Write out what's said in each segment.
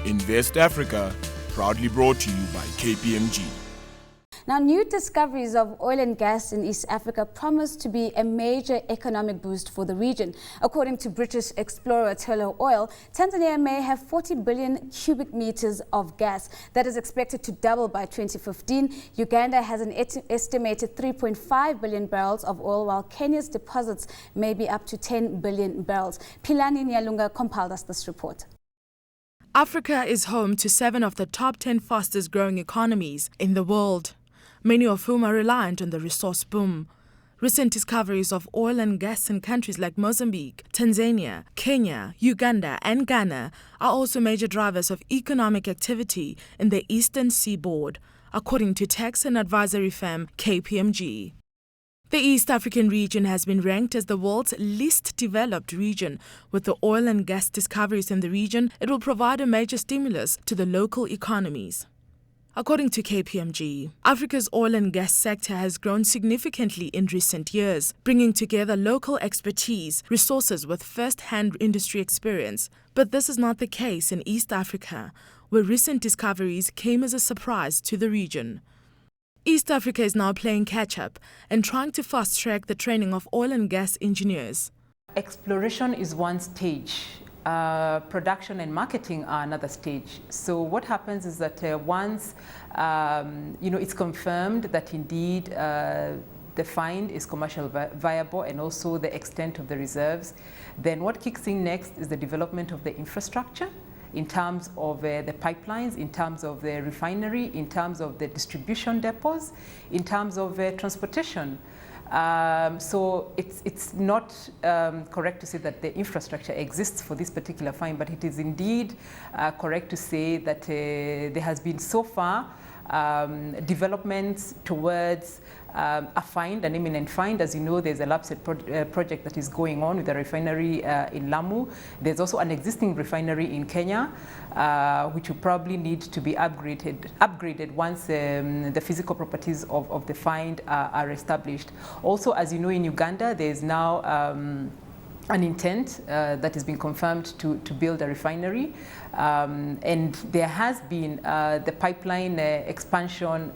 Invest Africa, proudly brought to you by KPMG. Now, new discoveries of oil and gas in East Africa promise to be a major economic boost for the region. According to British explorer Tullow Oil, Tanzania may have 40 billion cubic meters of gas. That is expected to double by 2015. Uganda has an estimated 3.5 billion barrels of oil, while Kenya's deposits may be up to 10 billion barrels. Philani and Nyalunga compiled us this report. Africa is home to 7 of the top 10 fastest growing economies in the world, many of whom are reliant on the resource boom. Recent discoveries of oil and gas in countries like Mozambique, Tanzania, Kenya, Uganda and Ghana are also major drivers of economic activity in the eastern seaboard, according to tax and advisory firm KPMG. The East African region has been ranked as the world's least developed region. With the oil and gas discoveries in the region, it will provide a major stimulus to the local economies. According to KPMG, Africa's oil and gas sector has grown significantly in recent years, bringing together local expertise, resources with first-hand industry experience. But this is not the case in East Africa, where recent discoveries came as a surprise to the region. East Africa is now playing catch-up and trying to fast-track the training of oil and gas engineers. Exploration is one stage. Production and marketing are another stage. So what happens is that once it's confirmed that indeed the find is commercially viable and also the extent of the reserves, then what kicks in next is the development of the infrastructure in terms of the pipelines, in terms of the refinery, in terms of the distribution depots, in terms of transportation. So it's not correct to say that the infrastructure exists for this particular find, but it is indeed correct to say that there has been so far developments towards a find, an imminent find. As you know, there's a LAPSET project that is going on with a refinery in Lamu. There's also an existing refinery in Kenya, which will probably need to be upgraded once the physical properties of the find are established. Also, as you know, in Uganda, there's now an intent that has been confirmed to build a refinery. And there has been the pipeline expansion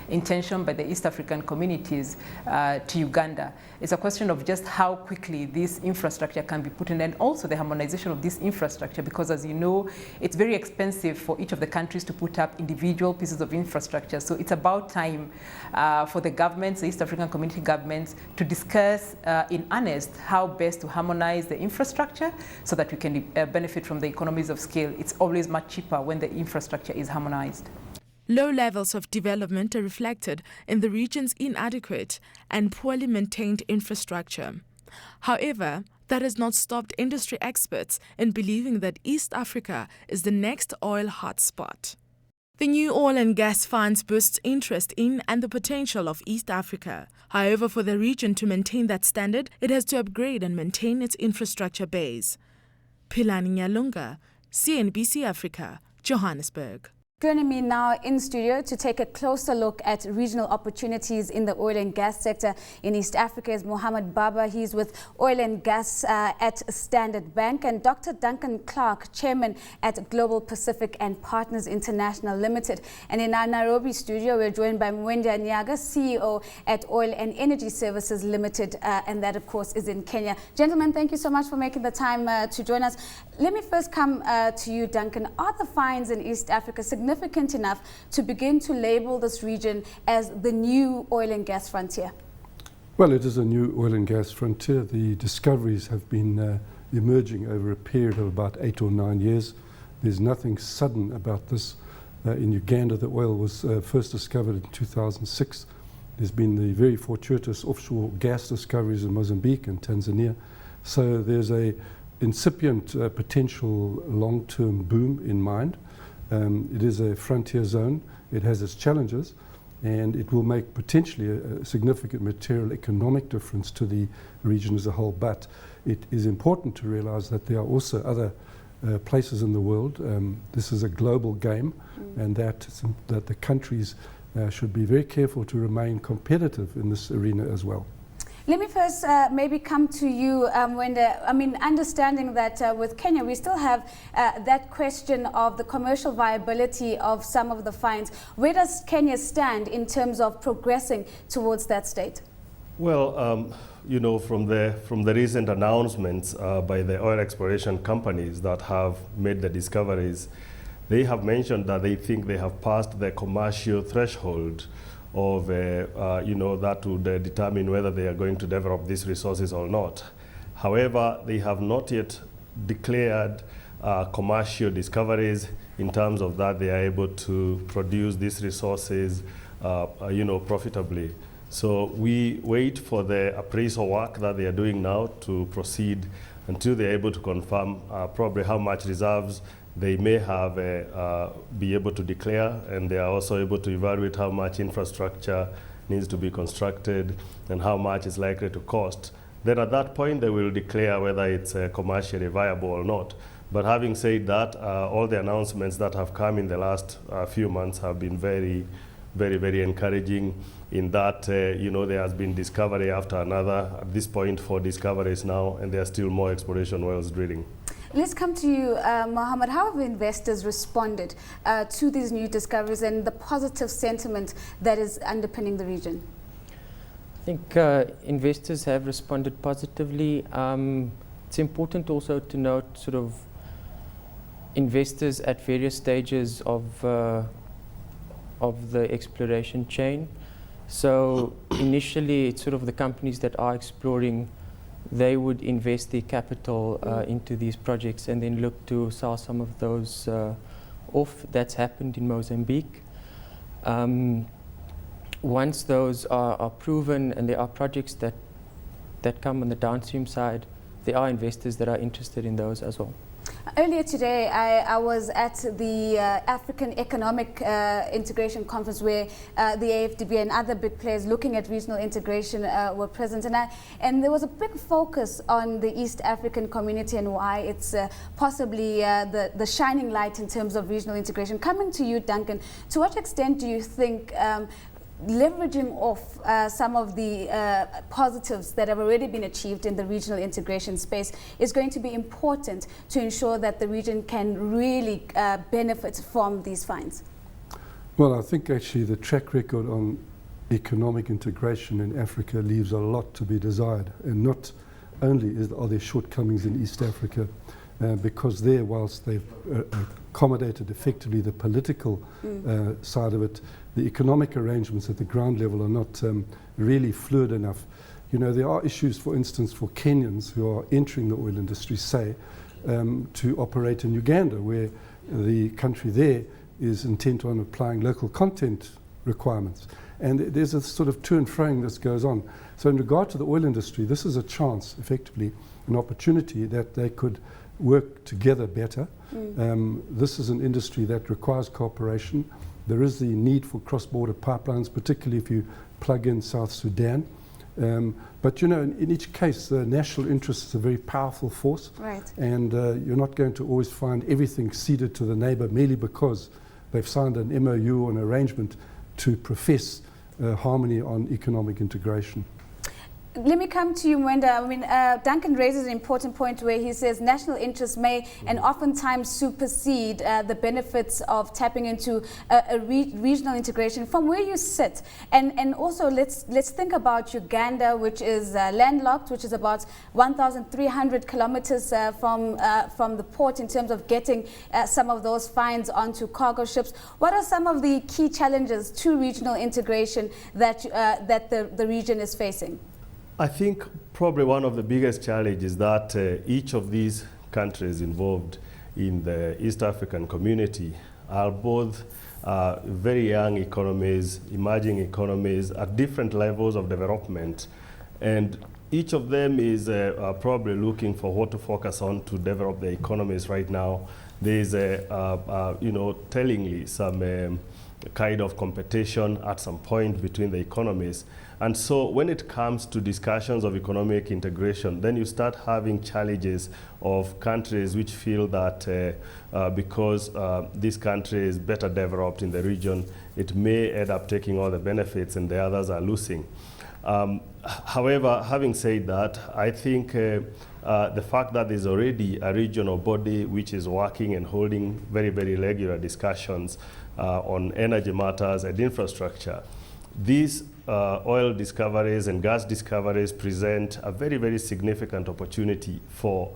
intention by the East African communities to Uganda. It's a question of just how quickly this infrastructure can be put in, and also the harmonization of this infrastructure, because as you know, it's very expensive for each of the countries to put up individual pieces of infrastructure. So it's about time for the governments, the East African community governments, to discuss in earnest how best to harmonize the infrastructure so that we can benefit from the economies of scale. It's always much cheaper when the infrastructure is harmonized. Low levels of development are reflected in the region's inadequate and poorly maintained infrastructure. However, that has not stopped industry experts in believing that East Africa is the next oil hotspot. The new oil and gas finds boosts interest in and the potential of East Africa. However, for the region to maintain that standard, it has to upgrade and maintain its infrastructure base. Philani Nyalunga, CNBC Africa, Johannesburg. Joining me now in studio to take a closer look at regional opportunities in the oil and gas sector in East Africa is Mohammed Baba. He's with Oil and Gas at Standard Bank, and Dr. Duncan Clark, Chairman at Global Pacific and Partners International Limited. And in our Nairobi studio, we're joined by Mwenda Nyaga, CEO at Oil and Energy Services Limited, and that, of course, is in Kenya. Gentlemen, thank you so much for making the time to join us. Let me first come to you, Duncan. Are the finds in East Africa significant enough to begin to label this region as the new oil and gas frontier? Well, it is a new oil and gas frontier. The discoveries have been emerging over a period of about 8 or 9 years. There's nothing sudden about this. In Uganda, the oil was first discovered in 2006. There's been the very fortuitous offshore gas discoveries in Mozambique and Tanzania. So there's a incipient potential long-term boom in mind. It is a frontier zone. It has its challenges, and it will make potentially a significant material economic difference to the region as a whole. But it is important to realize that there are also other places in the world. This is a global game, and that the countries should be very careful to remain competitive in this arena as well. Let me first maybe come to you, Wenda. I mean, understanding that with Kenya, we still have that question of the commercial viability of some of the finds. Where does Kenya stand in terms of progressing towards that state? Well, you know, from the recent announcements by the oil exploration companies that have made the discoveries, they have mentioned that they think they have passed the commercial threshold of, you know, that would determine whether they are going to develop these resources or not. However, they have not yet declared commercial discoveries in terms of that they are able to produce these resources, you know, profitably. So we wait for the appraisal work that they are doing now to proceed until they're able to confirm probably how much reserves they may have be able to declare, and they are also able to evaluate how much infrastructure needs to be constructed and how much is likely to cost. Then at that point they will declare whether it's commercially viable or not. But having said that, all the announcements that have come in the last few months have been very, very encouraging in that, you know, there has been discovery after another. At this point, 4 discoveries now, and there are still more exploration wells drilling. Let's come to you, Mohammed. How have investors responded to these new discoveries and the positive sentiment that is underpinning the region? I think investors have responded positively. It's important also to note sort of investors at various stages of the exploration chain. So initially, it's sort of the companies that are exploring, they would invest their capital into these projects and then look to sell some of those off. That's happened in Mozambique. Once those are proven and there are projects that come on the downstream side, there are investors that are interested in those as well. Earlier today, I was at the African Economic Integration Conference where the AFDB and other big players looking at regional integration were present. And there was a big focus on the East African community and why it's possibly the shining light in terms of regional integration. Coming to you, Duncan, to what extent do you think leveraging off some of the positives that have already been achieved in the regional integration space is going to be important to ensure that the region can really benefit from these finds? Well, I think actually the track record on economic integration in Africa leaves a lot to be desired, and not only are there shortcomings in East Africa, because there, whilst they've accommodated effectively the political side of it, the economic arrangements at the ground level are not really fluid enough. You know, there are issues, for instance, for Kenyans who are entering the oil industry, say, to operate in Uganda, where the country there is intent on applying local content requirements. And there's a sort of to and froing that goes on. So in regard to the oil industry, this is a chance, effectively, an opportunity that they could work together better. This is an industry that requires cooperation. There is the need for cross-border pipelines, particularly if you plug in South Sudan. But you know, in each case, the national interest is a very powerful force. Right. And you're not going to always find everything ceded to the neighbor merely because they've signed an MOU or an arrangement to profess harmony on economic integration. Let me come to you, Mwenda. I mean, Duncan raises an important point where he says national interests may and oftentimes supersede the benefits of tapping into a regional integration. From where you sit, and also let's think about Uganda, which is landlocked, which is about 1,300 kilometers from the port in terms of getting some of those finds onto cargo ships. What are some of the key challenges to regional integration that the region is facing? I think probably one of the biggest challenges is that each of these countries involved in the East African community are both very young economies, emerging economies at different levels of development. And each of them is probably looking for what to focus on to develop their economies right now. There is, you know, tellingly some kind of competition at some point between the economies. And so when it comes to discussions of economic integration, then you start having challenges of countries which feel that because this country is better developed in the region, it may end up taking all the benefits and the others are losing. However, having said that, I think the fact that there's already a regional body which is working and holding very, very regular discussions on energy matters and infrastructure, these oil discoveries and gas discoveries present a very, very significant opportunity for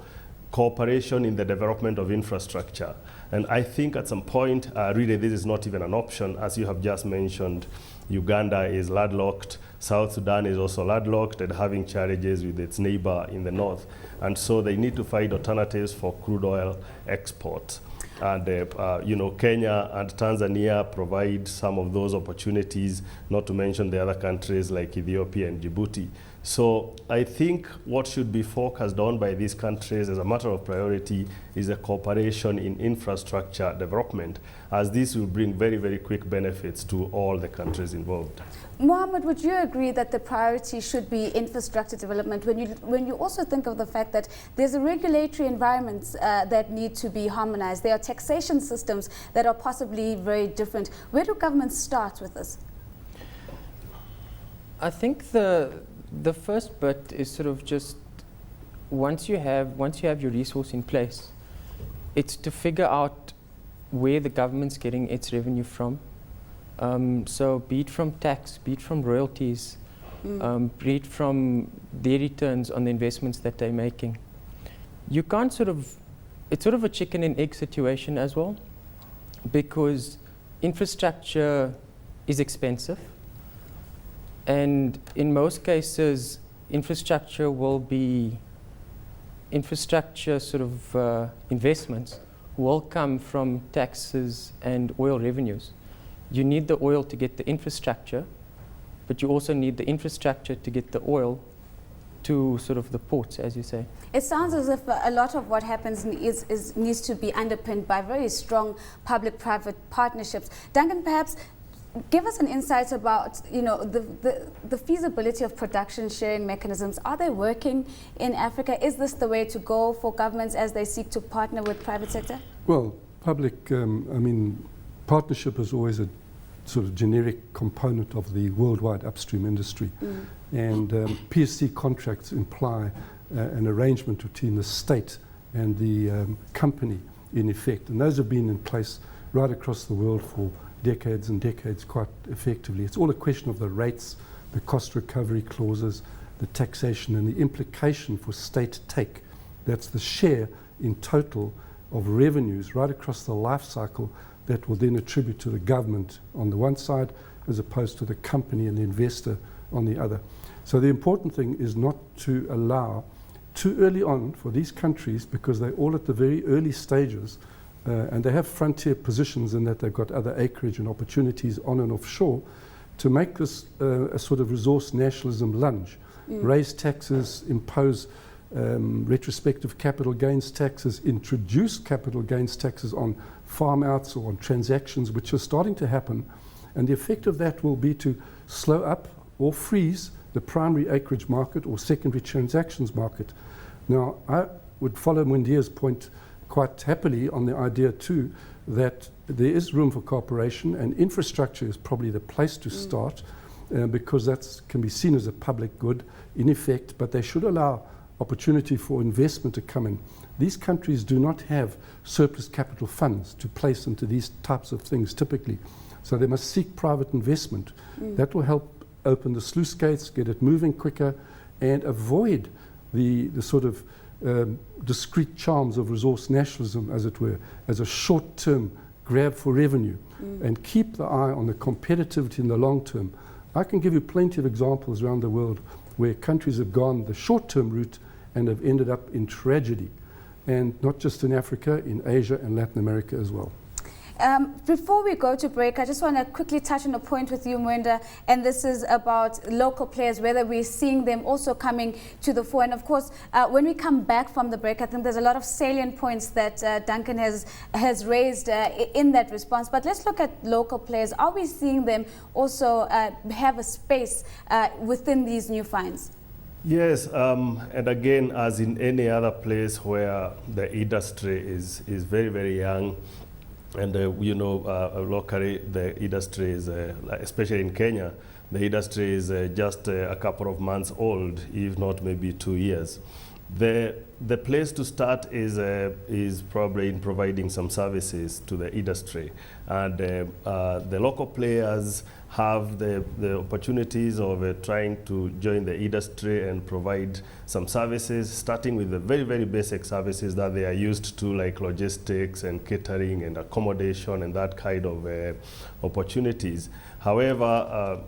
cooperation in the development of infrastructure. And I think at some point, really this is not even an option. As you have just mentioned, Uganda is landlocked, South Sudan is also landlocked and having challenges with its neighbor in the north. And so they need to find alternatives for crude oil export. And Kenya and Tanzania provide some of those opportunities, not to mention the other countries like Ethiopia and Djibouti. So I think what should be focused on by these countries as a matter of priority is a cooperation in infrastructure development, as this will bring very, very quick benefits to all the countries involved. Mohammed, would you agree that the priority should be infrastructure development when you also think of the fact that there's a regulatory environments that need to be harmonized? There are taxation systems that are possibly very different. Where do governments start with this? I think the first bit is sort of just once you have your resource in place, it's to figure out where the government's getting its revenue from. So be it from tax, be it from royalties, be it from their returns on the investments that they're making. You can't it's sort of a chicken and egg situation as well, because infrastructure is expensive. And in most cases, infrastructure investments will come from taxes and oil revenues. You need the oil to get the infrastructure, but you also need the infrastructure to get the oil to sort of the ports, as you say. It sounds as if a lot of what happens needs to be underpinned by very strong public-private partnerships. Duncan, perhaps give us an insight about the feasibility of production sharing mechanisms. Are they working in Africa? Is this the way to go for governments as they seek to partner with private sector? Well, partnership is always a sort of generic component of the worldwide upstream industry. And PSC contracts imply an arrangement between the state and the company in effect. And those have been in place right across the world for decades and decades quite effectively. It's all a question of the rates, the cost recovery clauses, the taxation, and the implication for state take. That's the share in total of revenues right across the life cycle that will then attribute to the government on the one side as opposed to the company and the investor on the other. So the important thing is not to allow too early on for these countries, because they're all at the very early stages and they have frontier positions in that they've got other acreage and opportunities on and offshore, to make this a sort of resource nationalism lunge. Raise taxes, impose retrospective capital gains taxes, introduce capital gains taxes on farm outs or on transactions, which are starting to happen. And the effect of that will be to slow up or freeze the primary acreage market or secondary transactions market. Now, I would follow Mwendia's point quite happily on the idea too that there is room for cooperation, and infrastructure is probably the place to start because that can be seen as a public good in effect, but they should allow opportunity for investment to come in. These countries do not have surplus capital funds to place into these types of things typically, so they must seek private investment. That will help open the sluice gates, get it moving quicker, and avoid the sort of discrete charms of resource nationalism, as it were, as a short-term grab for revenue, and keep the eye on the competitivity in the long term. I can give you plenty of examples around the world where countries have gone the short-term route and have ended up in tragedy, and not just in Africa, in Asia and Latin America as well. Before we go to break, I just want to quickly touch on a point with you, Mwenda, and this is about local players, whether we're seeing them also coming to the fore. And of course, when we come back from the break, I think there's a lot of salient points that Duncan has raised in that response. But let's look at local players. Are we seeing them also have a space within these new finds? Yes, and again, as in any other place where the industry is very, very young, And locally the industry is, especially in Kenya, the industry is just a couple of months old, if not maybe 2 years. The place to start is probably in providing some services to the industry, and the local players have the opportunities of trying to join the industry and provide some services, starting with the very, very basic services that they are used to, like logistics and catering and accommodation and that kind of opportunities. However,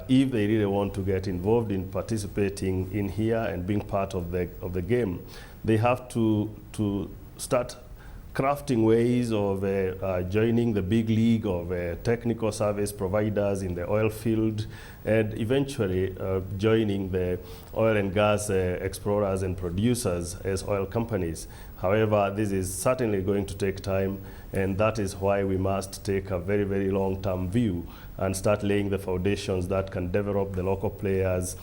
if they really want to get involved in participating in here and being part of the game, they have to start crafting ways of joining the big league of technical service providers in the oil field, and eventually joining the oil and gas explorers and producers as oil companies. However, this is certainly going to take time, and that is why we must take a very, very long-term view and start laying the foundations that can develop the local players,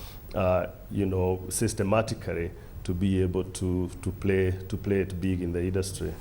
systematically to be able to play it big in the industry.